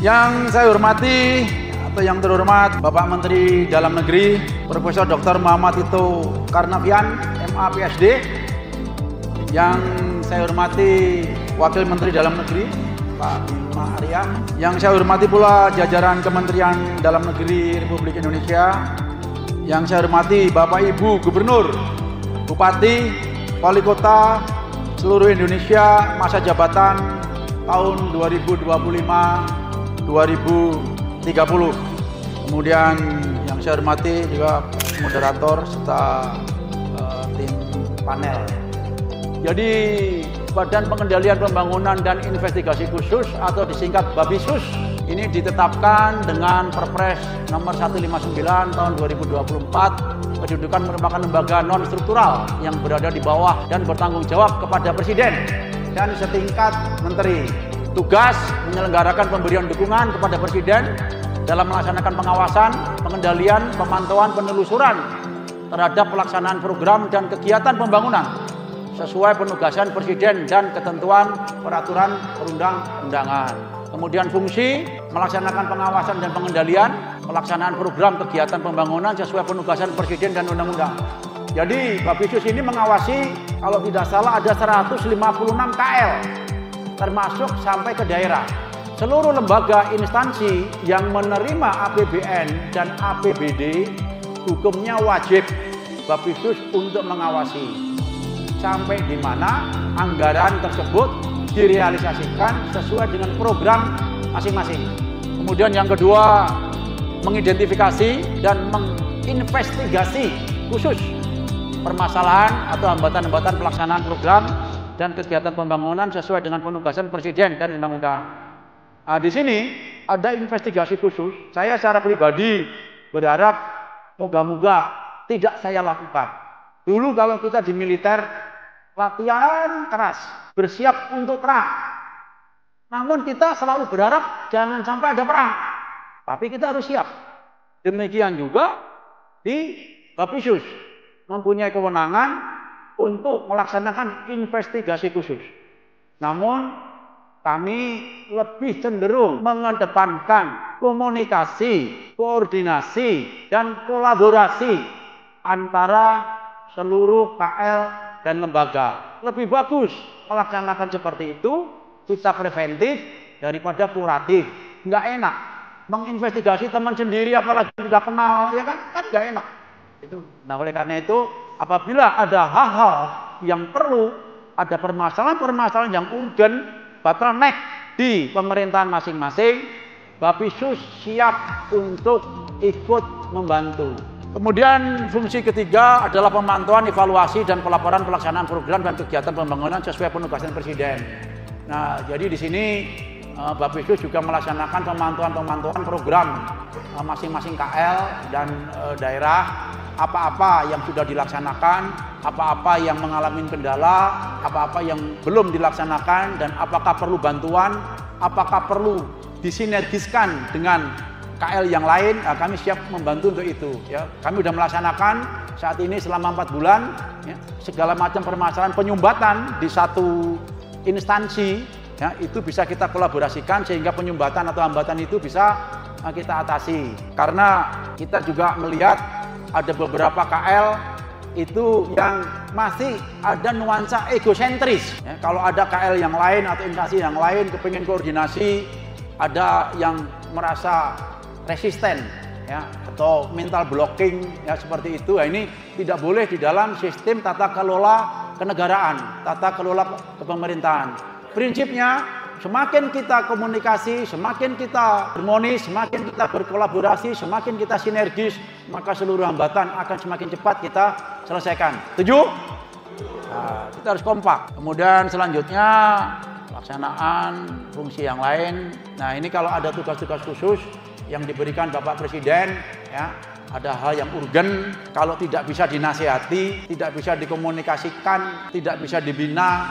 Yang saya hormati atau yang terhormat Bapak Menteri Dalam Negeri Profesor Dr. Muhammad Tito Karnavian, MA PhD. Yang saya hormati Wakil Menteri Dalam Negeri Pak Bima Arya. Yang saya hormati pula jajaran Kementerian Dalam Negeri Republik Indonesia. Yang saya hormati Bapak Ibu Gubernur, Bupati, Wali Kota seluruh Indonesia masa jabatan tahun 2025-2030. Kemudian yang saya hormati juga moderator serta tim panel. Jadi Badan Pengendalian Pembangunan dan Investigasi Khusus atau disingkat Bapisus ini ditetapkan dengan Perpres nomor 159 tahun 2024. Kedudukan merupakan lembaga non-struktural yang berada di bawah dan bertanggung jawab kepada Presiden dan setingkat Menteri. Tugas menyelenggarakan pemberian dukungan kepada Presiden dalam melaksanakan pengawasan, pengendalian, pemantauan, penelusuran terhadap pelaksanaan program dan kegiatan pembangunan sesuai penugasan Presiden dan ketentuan peraturan perundang-undangan. Kemudian fungsi melaksanakan pengawasan dan pengendalian pelaksanaan program kegiatan pembangunan sesuai penugasan Presiden dan undang-undang. Jadi Bapisus ini mengawasi kalau tidak salah ada 156 KL termasuk sampai ke daerah. Seluruh lembaga instansi yang menerima APBN dan APBD hukumnya wajib Bapisus untuk mengawasi sampai di mana anggaran tersebut direalisasikan sesuai dengan program masing-masing. Kemudian yang kedua, mengidentifikasi dan menginvestigasi khusus permasalahan atau hambatan-hambatan pelaksanaan program dan kegiatan pembangunan sesuai dengan penugasan Presiden dan undang-undang. Nah, di sini ada investigasi khusus. Saya secara pribadi berharap moga-moga tidak saya lakukan. Dulu kalau kita di militer latihan keras, bersiap untuk perang. Namun kita selalu berharap jangan sampai ada perang. Tapi kita harus siap. Demikian juga di Bapisus mempunyai kewenangan untuk melaksanakan investigasi khusus. Namun kami lebih cenderung mengedepankan komunikasi, koordinasi, dan kolaborasi antara seluruh KL dan lembaga. Lebih bagus melaksanakan seperti itu, kita preventif daripada kuratif. Nggak enak menginvestigasi teman sendiri apalagi tidak kenal, ya kan nggak enak itu. Nah, oleh karena itu apabila ada hal-hal yang perlu, ada permasalahan-permasalahan yang urgen, bottleneck di pemerintahan masing-masing, Bapisus siap untuk ikut membantu. Kemudian fungsi ketiga adalah pemantauan, evaluasi, dan pelaporan pelaksanaan program dan kegiatan pembangunan sesuai penugasan Presiden. Nah, jadi di sini Bapisus juga melaksanakan pemantauan program masing-masing KL dan daerah, apa-apa yang sudah dilaksanakan, apa-apa yang mengalami kendala, apa-apa yang belum dilaksanakan, dan apakah perlu bantuan, apakah perlu disinergiskan dengan KL yang lain. Nah, kami siap membantu untuk itu. Ya, kami sudah melaksanakan saat ini selama 4 bulan ya, segala macam permasalahan penyumbatan di satu instansi ya, itu bisa kita kolaborasikan sehingga penyumbatan atau hambatan itu bisa kita atasi. Karena kita juga melihat ada beberapa KL itu yang masih ada nuansa egosentris. Ya, kalau ada KL yang lain atau instansi yang lain kepingin koordinasi, ada yang merasa resisten ya, atau mental blocking ya, seperti itu. Nah, ini tidak boleh di dalam sistem tata kelola kenegaraan, tata kelola kepemerintahan. Prinsipnya semakin kita komunikasi, semakin kita harmonis, semakin kita berkolaborasi, semakin kita sinergis, maka seluruh hambatan akan semakin cepat kita selesaikan. Setuju? Nah, kita harus kompak. Kemudian selanjutnya pelaksanaan fungsi yang lain. Nah, ini kalau ada tugas-tugas khusus yang diberikan Bapak Presiden ya, ada hal yang urgen, kalau tidak bisa dinasihati, tidak bisa dikomunikasikan, tidak bisa dibina,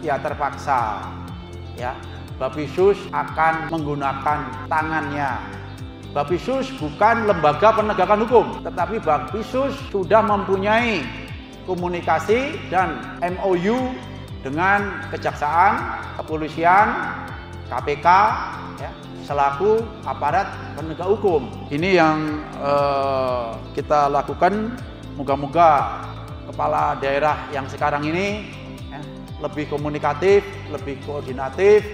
ya terpaksa ya Bapisus akan menggunakan tangannya. Bapisus bukan lembaga penegakan hukum, tetapi Bapisus sudah mempunyai komunikasi dan MOU dengan kejaksaan, kepolisian, KPK ya, selaku aparat penegak hukum. Ini yang kita lakukan. Moga-moga kepala daerah yang sekarang ini ya, lebih komunikatif, lebih koordinatif,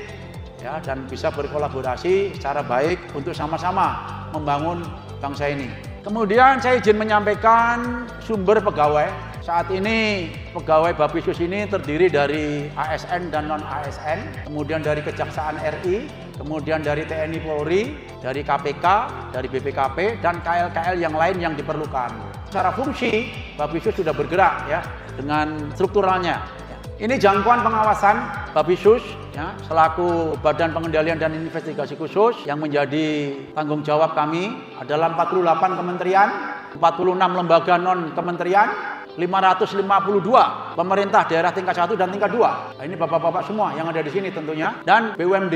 ya, dan bisa berkolaborasi secara baik untuk sama-sama membangun bangsa ini. Kemudian saya izin menyampaikan sumber pegawai. Saat ini pegawai Bapisus ini terdiri dari ASN dan non-ASN, kemudian dari Kejaksaan RI, kemudian dari TNI Polri, dari KPK, dari BPKP, dan KL-KL yang lain yang diperlukan. Secara fungsi, Bapisus sudah bergerak ya dengan strukturalnya. Ini jangkauan pengawasan Bapisus ya, selaku Badan Pengendalian dan Investigasi Khusus yang menjadi tanggung jawab kami adalah 48 kementerian, 46 lembaga non-kementerian, 552 pemerintah daerah tingkat 1 dan tingkat 2. Nah, ini bapak-bapak semua yang ada di sini tentunya, dan BUMD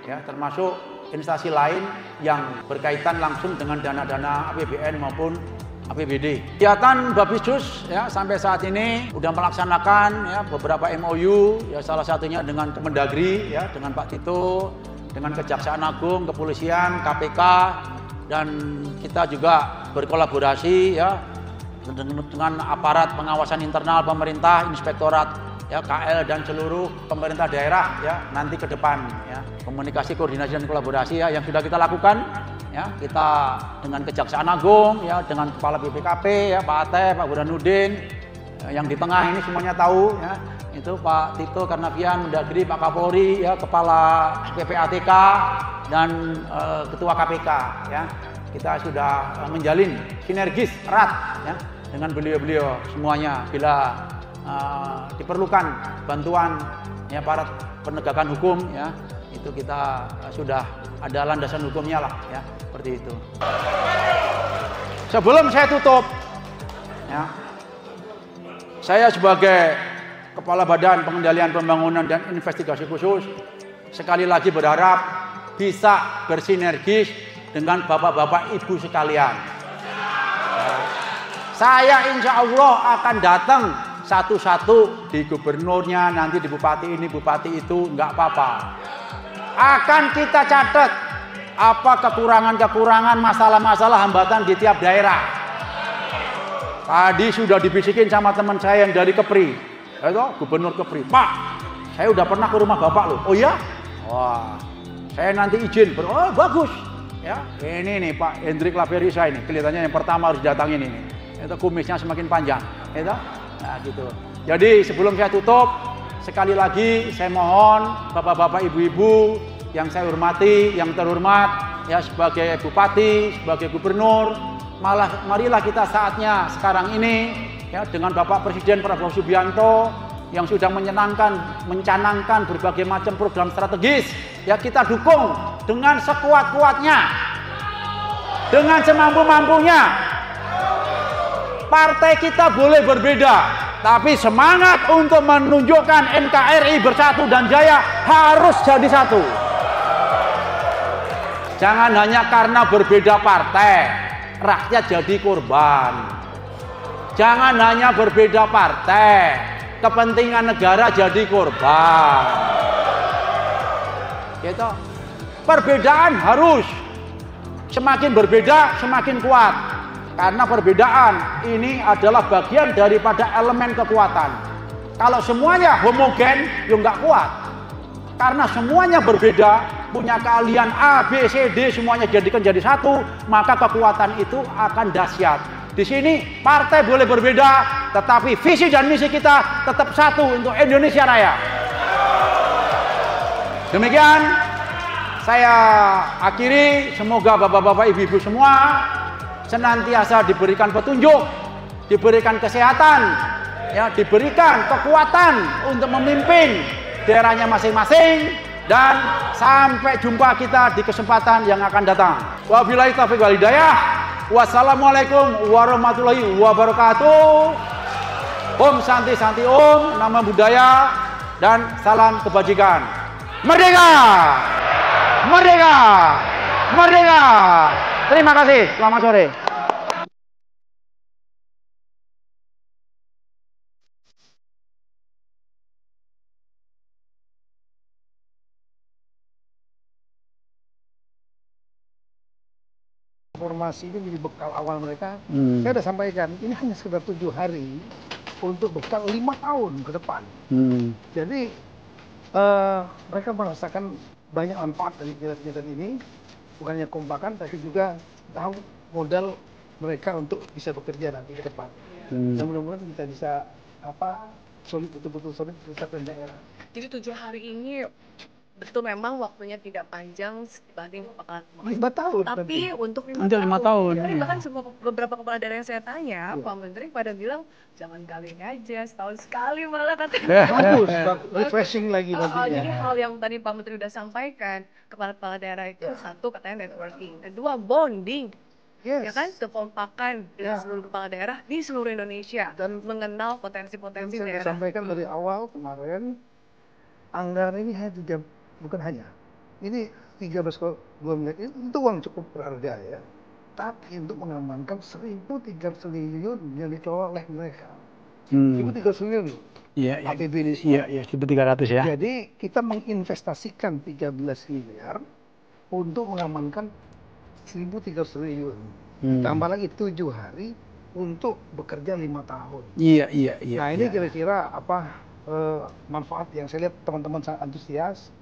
ya, termasuk instansi lain yang berkaitan langsung dengan dana-dana APBN maupun APBD. Kegiatan Bapisus ya sampai saat ini sudah melaksanakan ya beberapa MOU ya, salah satunya dengan Kemendagri ya, dengan Pak Tito, dengan Kejaksaan Agung, Kepolisian, KPK, dan kita juga berkolaborasi ya dengan aparat pengawasan internal pemerintah, inspektorat ya, KL, dan seluruh pemerintah daerah ya nanti ke depan ya, komunikasi, koordinasi, dan kolaborasi ya yang sudah kita lakukan ya, kita dengan Kejaksaan Agung ya, dengan Kepala BPKP ya, Pak Atep, Pak Burhanuddin ya, yang di tengah ini semuanya tahu ya, itu Pak Tito Karnavian, Mendagri, Pak Kapolri ya, Kepala PPATK, dan Ketua KPK ya. Kita sudah menjalin sinergis erat ya dengan beliau-beliau semuanya bila diperlukan bantuan ya para penegakan hukum ya, itu kita sudah ada landasan hukumnya lah ya, seperti itu. Sebelum saya tutup ya, saya sebagai Kepala Badan Pengendalian Pembangunan dan Investigasi Khusus sekali lagi berharap bisa bersinergis dengan bapak-bapak ibu sekalian. Saya insya Allah akan datang satu-satu, di gubernurnya, nanti di bupati ini, bupati itu, nggak apa-apa. Akan kita catat apa kekurangan-kekurangan, masalah-masalah, hambatan di tiap daerah. Tadi sudah dibisikin sama teman saya yang dari Kepri, itu Gubernur Kepri, Pak, saya udah pernah ke rumah bapak loh. Oh ya? Wah, saya nanti izin. Oh bagus. Ya, ini nih Pak Hendrik Laverisa ini, kelihatannya yang pertama harus datangin ini. Itu kumisnya semakin panjang, itu. Nah, gitu. Jadi sebelum saya tutup, sekali lagi saya mohon bapak-bapak, ibu-ibu yang saya hormati, yang terhormat ya, sebagai bupati, sebagai gubernur, marilah kita saatnya sekarang ini ya dengan Bapak Presiden Prabowo Subianto yang sudah mencanangkan berbagai macam program strategis ya, kita dukung dengan sekuat-kuatnya, dengan semampu-mampunya. Partai kita boleh berbeda, tapi semangat untuk menunjukkan NKRI bersatu dan jaya harus jadi satu. Jangan hanya karena berbeda partai, rakyat jadi korban. Jangan hanya berbeda partai, kepentingan negara jadi korban. Gitu. Perbedaan harus semakin berbeda semakin kuat, karena perbedaan ini adalah bagian daripada elemen kekuatan. Kalau semuanya homogen, ya nggak kuat. Karena semuanya berbeda, punya keahlian A, B, C, D, semuanya jadikan jadi satu, maka kekuatan itu akan dahsyat. Di sini partai boleh berbeda, tetapi visi dan misi kita tetap satu untuk Indonesia Raya. Demikian saya akhiri, semoga bapak-bapak, ibu-ibu semua senantiasa diberikan petunjuk, diberikan kesehatan, ya, diberikan kekuatan untuk memimpin daerahnya masing-masing, dan sampai jumpa kita di kesempatan yang akan datang. Wabillahi taufiq wal hidayah. Wassalamualaikum warahmatullahi wabarakatuh. Om Santi Santi Om, nama budaya, dan salam kebajikan. Merdeka! Merdeka! Merdeka! Terima kasih. Selamat sore. informasi ini jadi bekal awal mereka. Saya sudah sampaikan, ini hanya sekitar 7 hari untuk bekal 5 tahun ke depan. Jadi mereka merasakan banyak manfaat dari kegiatan ini, bukan hanya kompakan, tapi juga tahu modal mereka untuk bisa bekerja nanti ke depan. Dan mudah-mudahan kita bisa solid, betul-betul solid bisa ke daerah. Jadi 7 hari ini betul memang waktunya tidak panjang dibanding bakalan 5 tahun. tapi nanti. Untuk 5 tahun. Jadi bahkan beberapa kepala daerah yang saya tanya, Pak Menteri pada bilang jangan kali ini aja, setahun sekali malah katanya. Bagus, refreshing lagi nantinya. Jadi hal yang tadi Pak Menteri udah sampaikan, kepala daerah itu satu katanya networking, kedua bonding. Ya kan, kekompakan dengan seluruh kepala daerah di seluruh Indonesia dan mengenal potensi-potensi daerah. Saya sampaikan dari awal kemarin, anggaran ini ini 13,2 miliar itu uang cukup berharga ya. Tapi untuk mengamankan 1.300 triliun yang dikelola oleh mereka. 1.300 triliun. Iya, APBD. Iya, 1.300 ya. Jadi kita menginvestasikan 13 miliar untuk mengamankan 1.300 triliun. Tambah lagi 7 hari untuk bekerja 5 tahun. Iya. Nah ini kira-kira manfaat yang saya lihat teman-teman sangat antusias.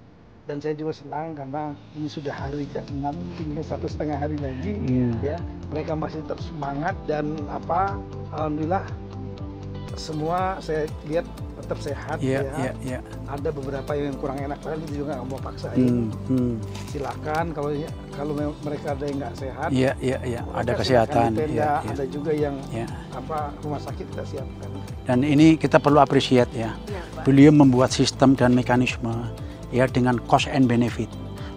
Dan saya juga senang karena ini sudah hari ke-6, tinggal 1,5 hari lagi. Ya, mereka masih terus semangat dan alhamdulillah semua saya lihat tetap sehat. Iya. Ada beberapa yang kurang enak, padahal itu juga nggak mau paksain. Silakan kalau mereka ada yang nggak sehat. Iya. Ada kesehatan. Tenda, ada juga yang rumah sakit kita siapkan. Dan ini kita perlu apresiat ya. Beliau membuat sistem dan mekanisme ya dengan cost and benefit.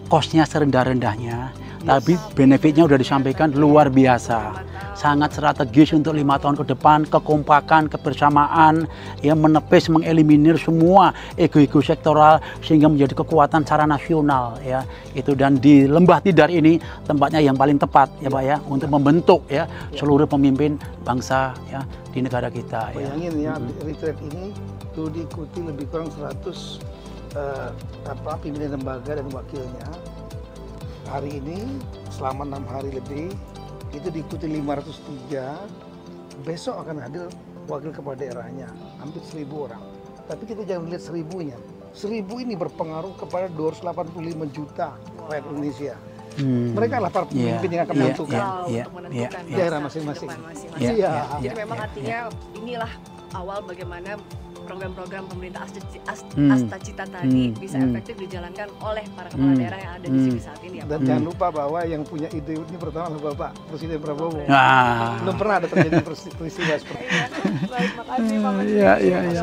Cost-nya serendah-rendahnya, tapi benefitnya udah disampaikan luar biasa. Sangat strategis untuk 5 tahun ke depan, kekompakan, kebersamaan, ya menepis, mengeliminir semua ego-ego sektoral sehingga menjadi kekuatan secara nasional ya. Itu dan di Lembah Tidar ini tempatnya yang paling tepat ya Pak ya untuk membentuk ya seluruh pemimpin bangsa ya di negara kita. Bayangin ya, retreat ini itu diikuti lebih kurang 100 pimpinan lembaga dan wakilnya. Hari ini selama 6 hari lebih itu diikuti 503. Besok akan hadir wakil kepala daerahnya hampir 1.000 orang. Tapi kita jangan lihat 1.000-nya. 1.000 ini berpengaruh kepada 285 juta rakyat Indonesia. Mereka lah para pemimpin yang akan menentukan daerah masing-masing. Jadi memang artinya inilah awal bagaimana program-program pemerintah Asta Cita tadi bisa efektif dijalankan oleh para kepala daerah yang ada di sini saat ini ya Pak. Dan jangan lupa bahwa yang punya ide ini pertama adalah Bapak Presiden Prabowo. Belum pernah ada terjadi peristiwa seperti ini. Baik, makasih Pak Menteri.